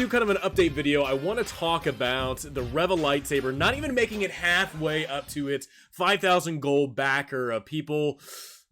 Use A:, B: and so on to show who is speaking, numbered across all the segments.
A: do kind of an update video. I want to talk about the Reva Lightsaber not even making it halfway up to its 5,000 gold backer of people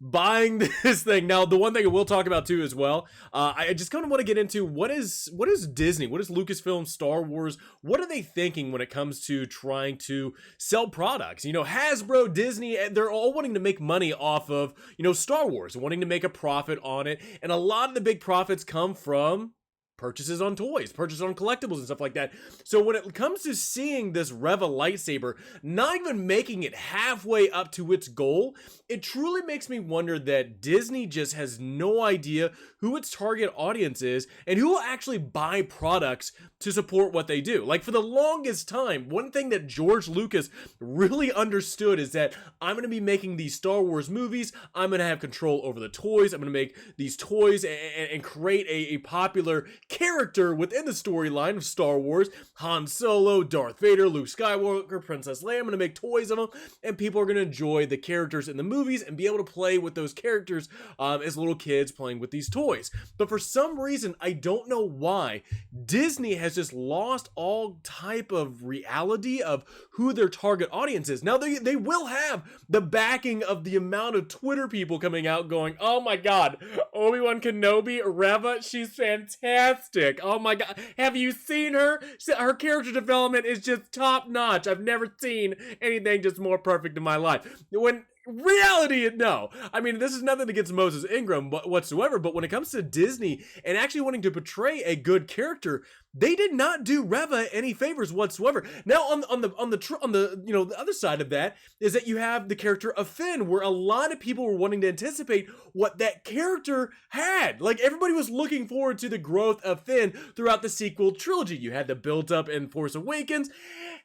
A: buying this thing. Now, the one thing I will talk about too as well, I just kind of want to get into what is Disney, what is Lucasfilm, Star Wars, what are they thinking when it comes to trying to sell products? You know, Hasbro, Disney, they're all wanting to make money off of, you know, Star Wars, wanting to make a profit on it, and a lot of the big profits come from purchases on toys, purchases on collectibles and stuff like that. So when it comes to seeing this Reva Lightsaber not even making it halfway up to its goal, it truly makes me wonder that Disney just has no idea who its target audience is and who will actually buy products to support what they do. Like, for the longest time, one thing that George Lucas really understood is that I'm going to be making these Star Wars movies, I'm going to have control over the toys, I'm going to make these toys and create a popular character within the storyline of Star Wars. Han Solo, Darth Vader, Luke Skywalker, Princess Leia. I'm going to make toys of them, and people are going to enjoy the characters in the movies and be able to play with those characters as little kids playing with these toys. But for some reason, I don't know why, Disney has just lost all type of reality of who their target audience is. Now, they will have the backing of the amount of Twitter people coming out going, oh my god, Obi-Wan Kenobi, Reva, she's fantastic. Oh my god, have you seen her? Her character development is just top notch. I've never seen anything just more perfect in my life. When reality, no. I mean, this is nothing against Moses Ingram whatsoever, but when it comes to Disney and actually wanting to portray a good character, they did not do Reva any favors whatsoever. Now, on the you know, the other side of that is that you have the character of Finn, where a lot of people were wanting to anticipate what that character had. Like, everybody was looking forward to the growth of Finn throughout the sequel trilogy. You had the build up in Force Awakens,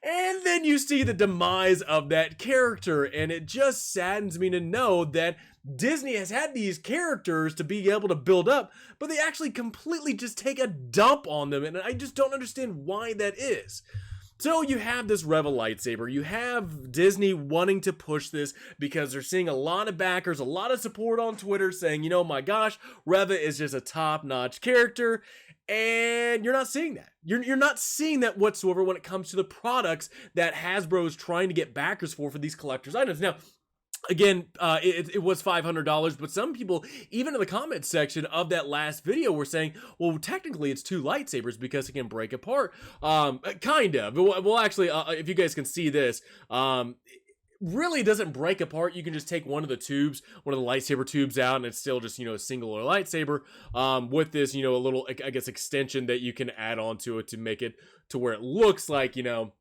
A: and then you see the demise of that character, and it just saddens me to know that Disney has had these characters to be able to build up, but they actually completely just take a dump on them, and I just don't understand why that is. So you have this Reva Lightsaber, you have Disney wanting to push this because they're seeing a lot of backers, a lot of support on Twitter saying, you know, my gosh, Reva is just a top-notch character, and you're not seeing that. You're not seeing that whatsoever when it comes to the products that Hasbro is trying to get backers for these collector's items. Now, again, it was $500, but some people, even in the comments section of that last video, were saying, well, technically it's two lightsabers because it can break apart. Kind of. Well, actually, if you guys can see this, really doesn't break apart. You can just take one of the tubes, one of the lightsaber tubes out, and it's still just, you know, a singular lightsaber with this, you know, a little, I guess, extension that you can add on to it to make it to where it looks like, you know,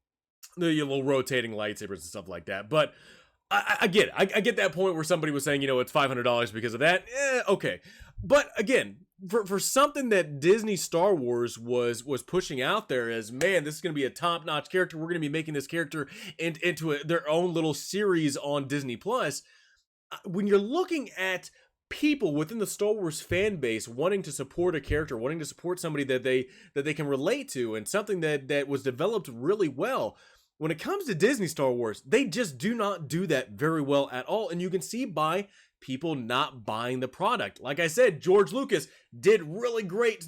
A: the little rotating lightsabers and stuff like that. But I get it. I get that point where somebody was saying, you know, it's $500 because of that. Okay. But again, for something that Disney Star Wars was pushing out there as, man, this is going to be a top-notch character. We're going to be making this character into their own little series on Disney Plus. When you're looking at people within the Star Wars fan base wanting to support a character, wanting to support somebody that they can relate to, and something that was developed really well, when it comes to Disney Star Wars, they just do not do that very well at all. And you can see by people not buying the product. Like I said, George Lucas did really great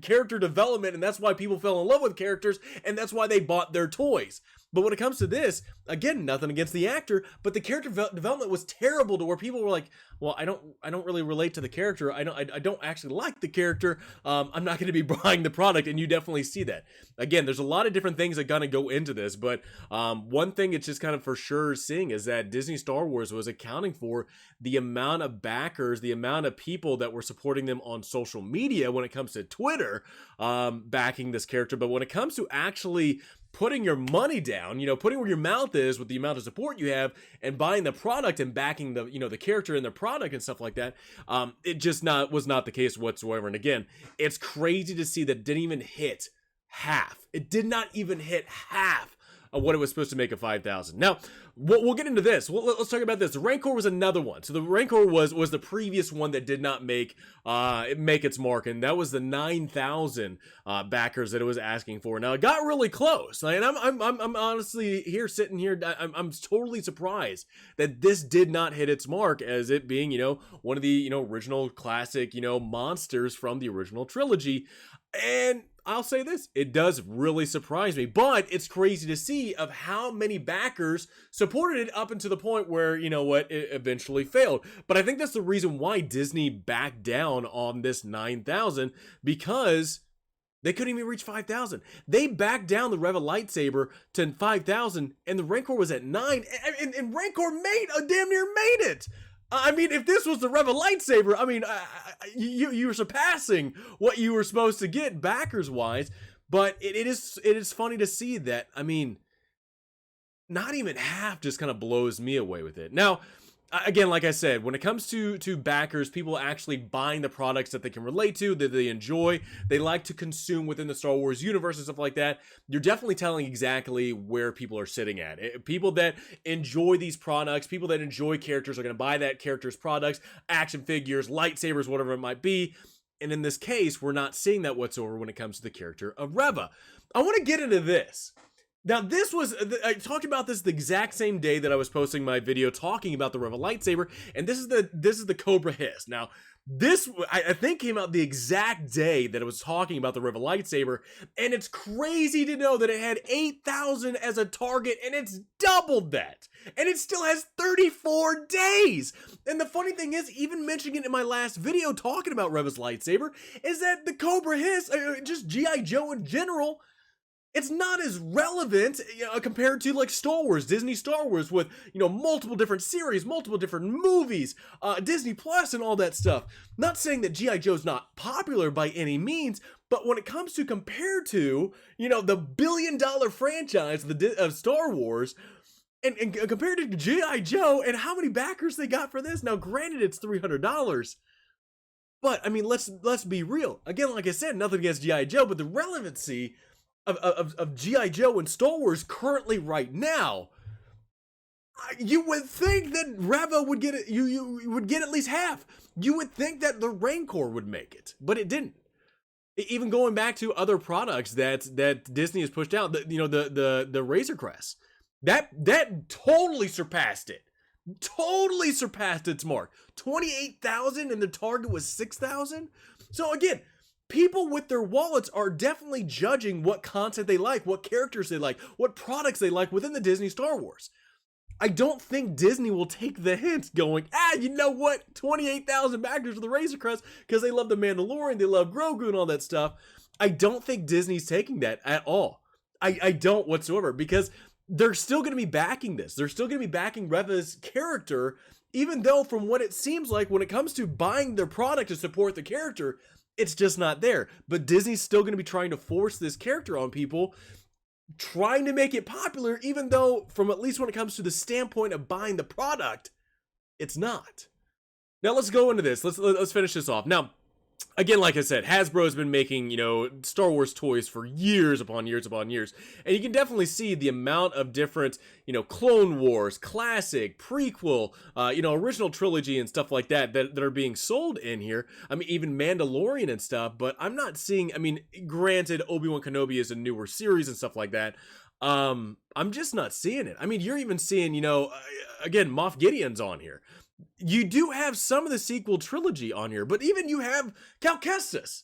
A: character development, and that's why people fell in love with characters, and that's why they bought their toys. But when it comes to this, again, nothing against the actor, but the character development was terrible to where people were like, well, I don't really relate to the character. I don't actually like the character. I'm not going to be buying the product, and you definitely see that. Again, there's a lot of different things that gonna go into this, but one thing it's just kind of for sure seeing is that Disney Star Wars was accounting for the amount of backers, the amount of people that were supporting them on social media when it comes to Twitter, backing this character. But when it comes to actually putting your money down, you know, putting where your mouth is with the amount of support you have and buying the product and backing the, you know, the character and the product and stuff like that, it just was not the case whatsoever. And again, it's crazy to see that it didn't even hit half. It did not even hit half of what it was supposed to make of 5,000. Now, we'll get into this. Let's talk about this. The Rancor was another one. So the Rancor was the previous one that did not make its mark, and that was the 9,000 backers that it was asking for. Now it got really close, and I'm honestly sitting here. I'm totally surprised that this did not hit its mark, as it being, you know, one of the, you know, original classic, you know, monsters from the original trilogy. And I'll say this, it does really surprise me, but it's crazy to see of how many backers supported it up until the point where, you know what, it eventually failed. But I think that's the reason why Disney backed down on this 9,000, because they couldn't even reach 5,000. They backed down the Reva Lightsaber to 5,000, and the Rancor was at 9, and Rancor damn near made it. I mean, if this was the Reva Lightsaber, I mean, you were surpassing what you were supposed to get backers-wise, but it is funny to see that, I mean, not even half just kind of blows me away with it. Now, again, like I said, when it comes to backers, people actually buying the products that they can relate to, that they enjoy, they like to consume within the Star Wars universe and stuff like that, you're definitely telling exactly where people are sitting at. People that enjoy these products, people that enjoy characters are going to buy that character's products, action figures, lightsabers, whatever it might be. And in this case, we're not seeing that whatsoever when it comes to the character of Reva. I want to get into this. Now, I talked about this the exact same day that I was posting my video talking about the Reva Lightsaber, and this is the Cobra Hiss. Now, this I think came out the exact day that I was talking about the Reva Lightsaber, and it's crazy to know that it had 8,000 as a target, and it's doubled that, and it still has 34 days. And the funny thing is, even mentioning it in my last video talking about Reva's lightsaber, is that the Cobra Hiss, just G.I. Joe in general, it's not as relevant, compared to like Star Wars, Disney Star Wars, with, multiple different series, multiple different movies, Disney Plus and all that stuff. Not saying that G.I. Joe's not popular by any means, but when it comes to compared to, the billion-dollar franchise of Star Wars, and compared to G.I. Joe and how many backers they got for this, now granted it's $300, but I mean, let's be real. Again, like I said, nothing against G.I. Joe, but the relevancy of G.I. Joe and Star Wars currently right now, you would think that Reva would get it. You would get at least half. You would think that the Rancor would make it, but it didn't. Even going back to other products that Disney has pushed out, the Razor Crest, that totally surpassed it. Totally surpassed its mark. 28,000 and the target was 6,000. So again, people with their wallets are definitely judging what content they like, what characters they like, what products they like within the Disney Star Wars. I don't think Disney will take the hint going, you know what, 28,000 backers for the Razor Crest because they love the Mandalorian, they love Grogu and all that stuff. I don't think Disney's taking that at all. I don't whatsoever, because they're still going to be backing this. They're still going to be backing Reva's character, even though from what it seems like when it comes to buying their product to support the character, it's just not there. But Disney's still going to be trying to force this character on people, trying to make it popular, even though from at least when it comes to the standpoint of buying the product, it's not. Now let's go into this. Let's finish this off. Now, again, like I said, Hasbro's been making, Star Wars toys for years upon years upon years. And you can definitely see the amount of different, Clone Wars, classic, prequel, original trilogy and stuff like that are being sold in here. I mean, even Mandalorian and stuff, but I'm not seeing, granted, Obi-Wan Kenobi is a newer series and stuff like that. I'm just not seeing it. I mean, you're even seeing, again, Moff Gideon's on here. You do have some of the sequel trilogy on here, but even you have Cal Kestis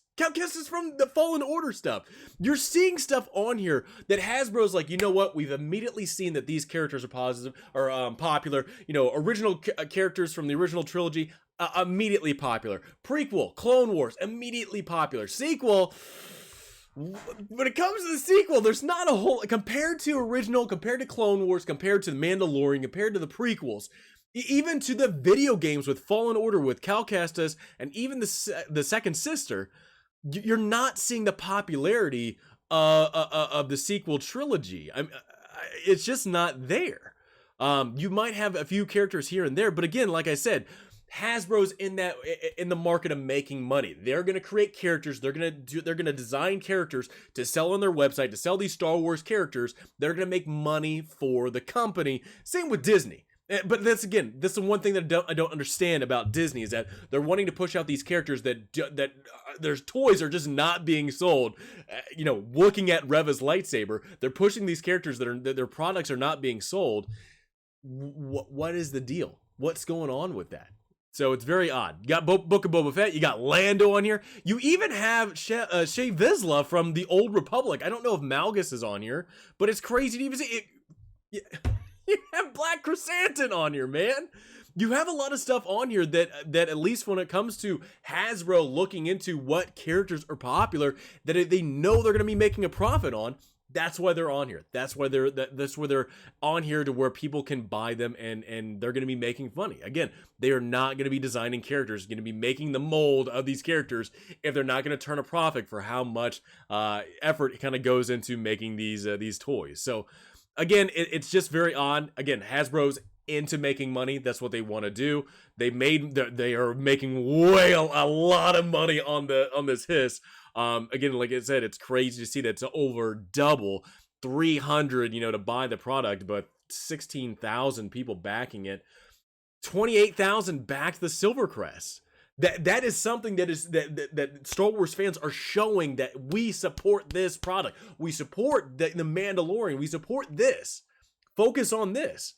A: from the Fallen Order stuff. You're seeing stuff on here that Hasbro's like, you know what? We've immediately seen that these characters are positive or popular. Original characters from the original trilogy, immediately popular. Prequel, Clone Wars, immediately popular. Sequel, when it comes to the sequel, there's not a whole, compared to original, compared to Clone Wars, compared to the Mandalorian, compared to the prequels, even to the video games with Fallen Order, with Cal Kestis, and even the Second Sister, you're not seeing the popularity of the sequel trilogy. It's just not there. You might have a few characters here and there, but again, like I said, Hasbro's in the market of making money. They're going to create characters. They're going to design characters to sell on their website, to sell these Star Wars characters. They're going to make money for the company. Same with Disney. But that's the one thing that I don't understand about Disney, is that they're wanting to push out these characters that their toys are just not being sold. Looking at Reva's lightsaber, they're pushing these characters that their products are not being sold. What is the deal? What's going on with that? So it's very odd. You got Book of Boba Fett. You got Lando on here. You even have Shea Vizsla from the Old Republic. I don't know if Malgus is on here, but it's crazy to even see it. You have Black Chrysanthemum on here, man. You have a lot of stuff on here that at least when it comes to Hasbro looking into what characters are popular, that they know they're going to be making a profit on. That's why they're on here. That's why they're on here to where people can buy them and they're going to be making money. Again, they are not going to be designing characters, going to be making the mold of these characters if they're not going to turn a profit for how much effort kind of goes into making these toys. So again, it's just very odd. Again, Hasbro's into making money. That's what they want to do. They are making a lot of money on this Hiss. Again, like I said, it's crazy to see that it's over double 300, to buy the product, but 16,000 people backing it. 28,000 backed the Silvercrest. That is something that Star Wars fans are showing that we support this product. We support the Mandalorian. We support this. Focus on this.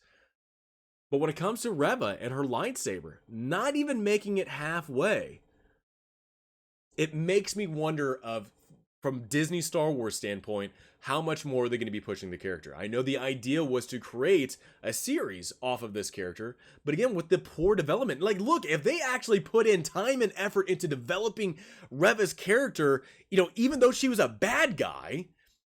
A: But when it comes to Reva and her lightsaber, not even making it halfway, it makes me wonder from Disney Star Wars standpoint, how much more are they going to be pushing the character? I know the idea was to create a series off of this character, but again, with the poor development, like, look, if they actually put in time and effort into developing Reva's character, even though she was a bad guy,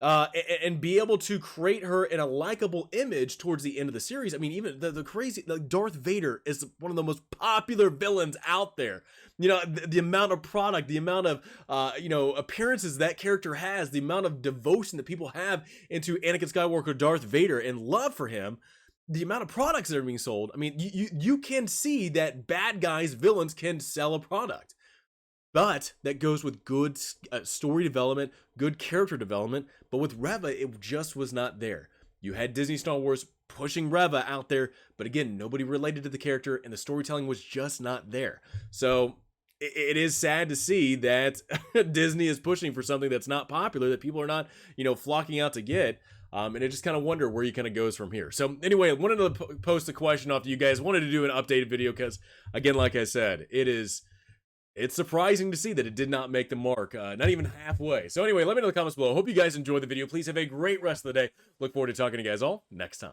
A: and be able to create her in a likable image towards the end of the series. I mean, even the crazy, like, Darth Vader is one of the most popular villains out there. The amount of product, the amount of, appearances that character has, the amount of devotion that people have into Anakin Skywalker, Darth Vader, and love for him, the amount of products that are being sold. I mean, you can see that bad guys, villains can sell a product. But that goes with good story development, good character development. But with Reva, it just was not there. You had Disney Star Wars pushing Reva out there, but again, nobody related to the character, and the storytelling was just not there. So it is sad to see that Disney is pushing for something that's not popular, that people are not, flocking out to get. And I just kind of wonder where he kind of goes from here. So anyway, I wanted to post a question off to you guys. I wanted to do an updated video because, again, like I said, it's surprising to see that it did not make the mark, not even halfway. So anyway, let me know in the comments below. Hope you guys enjoyed the video. Please have a great rest of the day. Look forward to talking to you guys all next time.